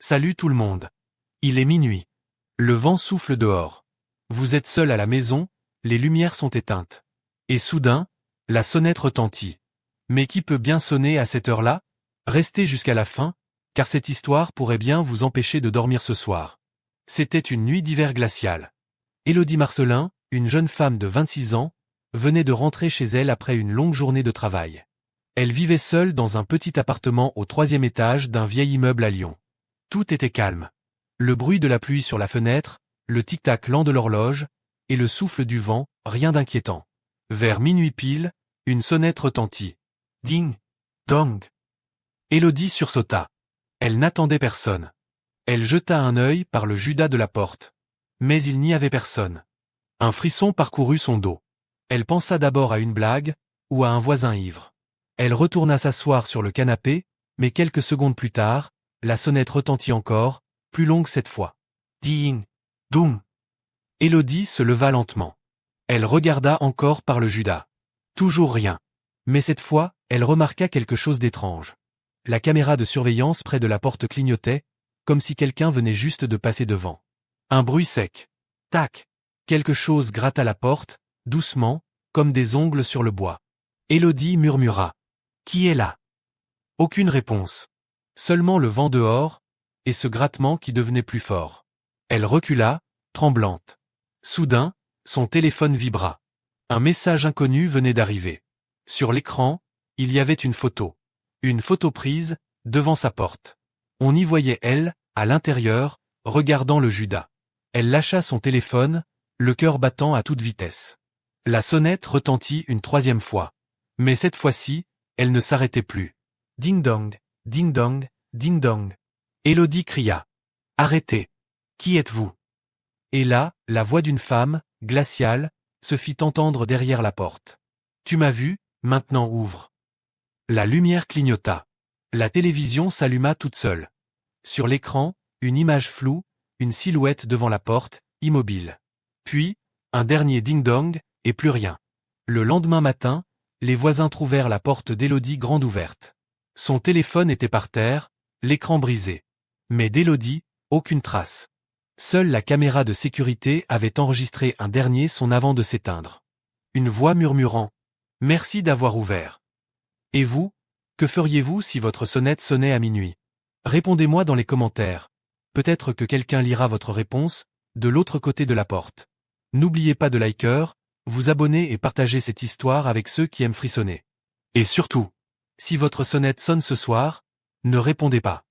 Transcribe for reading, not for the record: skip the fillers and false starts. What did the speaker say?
Salut tout le monde. Il est minuit. Le vent souffle dehors. Vous êtes seul à la maison, les lumières sont éteintes. Et soudain, la sonnette retentit. Mais qui peut bien sonner à cette heure-là? Restez jusqu'à la fin, car cette histoire pourrait bien vous empêcher de dormir ce soir. C'était une nuit d'hiver glacial. Élodie Marcelin, une jeune femme de 26 ans, venait de rentrer chez elle après une longue journée de travail. Elle vivait seule dans un petit appartement au 3e étage d'un vieil immeuble à Lyon. Tout était calme. Le bruit de la pluie sur la fenêtre, le tic-tac lent de l'horloge, et le souffle du vent, rien d'inquiétant. Vers minuit pile, une sonnette retentit. Ding! Dong! Élodie sursauta. Elle n'attendait personne. Elle jeta un œil par le judas de la porte. Mais il n'y avait personne. Un frisson parcourut son dos. Elle pensa d'abord à une blague, ou à un voisin ivre. Elle retourna s'asseoir sur le canapé, mais quelques secondes plus tard, la sonnette retentit encore, plus longue cette fois. Ding! Doum! Élodie se leva lentement. Elle regarda encore par le judas. Toujours rien. Mais cette fois, elle remarqua quelque chose d'étrange. La caméra de surveillance près de la porte clignotait, comme si quelqu'un venait juste de passer devant. Un bruit sec. Tac! Quelque chose gratta la porte, doucement, comme des ongles sur le bois. Élodie murmura. Qui est là? Aucune réponse. Seulement le vent dehors, et ce grattement qui devenait plus fort. Elle recula, tremblante. Soudain, son téléphone vibra. Un message inconnu venait d'arriver. Sur l'écran, il y avait une photo. Une photo prise, devant sa porte. On y voyait elle, à l'intérieur, regardant le judas. Elle lâcha son téléphone, le cœur battant à toute vitesse. La sonnette retentit une 3e fois. Mais cette fois-ci, elle ne s'arrêtait plus. Ding-dong, ding-dong, ding-dong. Élodie cria. Arrêtez. Qui êtes-vous? Et là, la voix d'une femme, glaciale, se fit entendre derrière la porte. Tu m'as vu, maintenant ouvre. La lumière clignota. La télévision s'alluma toute seule. Sur l'écran, une image floue, une silhouette devant la porte, immobile. Puis, un dernier ding-dong, et plus rien. Le lendemain matin, les voisins trouvèrent la porte d'Élodie grande ouverte. Son téléphone était par terre, l'écran brisé. Mais d'Élodie, aucune trace. Seule la caméra de sécurité avait enregistré un dernier son avant de s'éteindre. Une voix murmurant. Merci d'avoir ouvert. Et vous, que feriez-vous si votre sonnette sonnait à minuit? Répondez-moi dans les commentaires. Peut-être que quelqu'un lira votre réponse, de l'autre côté de la porte. N'oubliez pas de liker, vous abonner et partager cette histoire avec ceux qui aiment frissonner. Et surtout, si votre sonnette sonne ce soir, ne répondez pas.